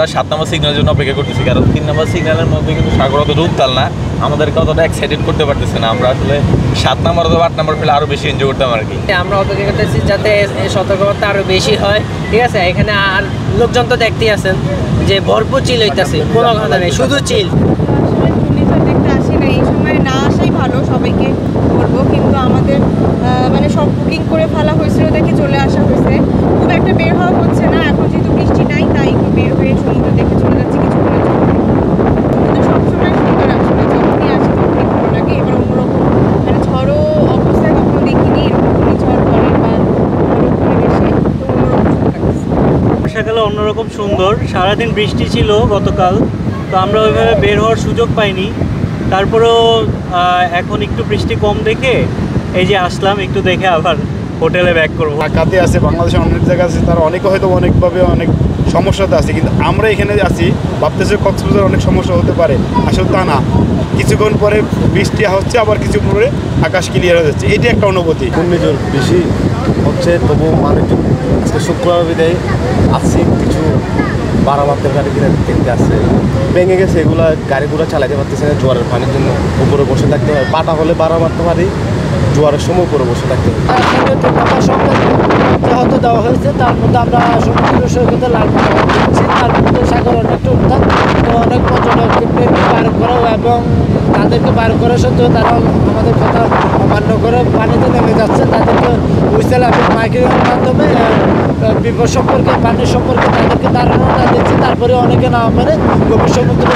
আমরা 7 নম্বর সিগন্যালের জন্য অপেক্ষা করতেছি, কারণ 3 নম্বর সিগন্যালের মধ্যে কিন্তু সাগর অতটা উত্তাল না, আমাদেরকে অতটা এক্সাইটেড করতে পারতেছে না। আমরা আসলে 7 নম্বর অথবা 8 নম্বর পেলে আরও বেশি এনজয় করতাম আর কি। আমরা অপেক্ষা করতেছি যাতে সতর্কতা আরও বেশি হয়, ঠিক আছে। এখানে আর লোকজন তো দেখতেই আছেন যে ভরপুর চিল হইতেছে, কোনো কথা নেই, শুধু চিল। ঘূর্ণিঝড় দেখতে আসি না, এই সময় না আসাই ভালো, সবাইকে বলবো। কিন্তু আমাদের মানে সব বুকিং করে ফেলা হয়েছিল দেখে চলে আসা হয়েছে। খুব একটা বের হওয়া হচ্ছে না এখন, যেহেতু বৃষ্টি নাই, তাই একটু বের হয়ে সমুদ্র দেখে চলে যাচ্ছি কিছুক্ষণের জন্য। কিন্তু সবসময় সুন্দর, আসলে যখনই আসি তখনই ভালো লাগে। এবার অন্যরকম মানে ঝড়ো অবস্থায় কখনো দেখিনি, এরকম ঘূর্ণিঝড় পরে বা ঝড়ো পরিবেশে, তো অন্যরকম লাগছে। বর্ষাকালে অন্যরকম সুন্দর। সারাদিন বৃষ্টি ছিল গতকাল, তো আমরা ওইভাবে বের হওয়ার সুযোগ পাইনি। তারপরেও এখন একটু বৃষ্টি কম দেখে এই যে আসলাম, একটু দেখে আবার হোটেলে ব্যাক করবো। ঢাকাতে আছে, বাংলাদেশে অনেক জায়গা আছে, তারা অনেকে হয়তো অনেকভাবে অনেক সমস্যাতে আছে, কিন্তু আমরা এখানে আছি ভাবতেছি কক্সবাজার অনেক সমস্যা হতে পারে, আসলে তা না। কিছুক্ষণ পরে বৃষ্টি হচ্ছে, আবার কিছুক্ষণ পরে আকাশ ক্লিয়ার হয়ে যাচ্ছে, এটি একটা অনুভূতি। ঘূর্ণিঝড় বেশি হচ্ছে, তবু মানুষজন আজকে শুক্রবার বিদায় আসছি, কিছু বারো মাত্রার গাড়ি কিনে দেখতে আসছে, ভেঙে গেছে, এগুলো গাড়িগুলো চালাতে পারতেছে না জোয়ারের পানির জন্য। উপরে বসে থাকতে হয়, পাটা হলে বারো মারতে পারি, জোয়ারের সময় উপরে বসে থাকতে হয়। যেহেতু দেওয়া হয়েছে, তার মধ্যে আমরা সমুদ্র সৈকতে লাল পানি দিচ্ছি, তার মধ্যে সাগর অনেকটা উত্তাপ, তো অনেক পর্যটককে বার করাও এবং তাদেরকে বার করা সত্ত্বেও তারা আমাদের কথা অমান্য করে পানিতে নেমে যাচ্ছে। তাদেরকে হুইসেল এবং মাইকের মাধ্যমে বিপদ সম্পর্কে, পানির সম্পর্কে তাদেরকে ধারণাটা দিচ্ছি। তারপরে অনেকে না মেরে গভীর সমুদ্রে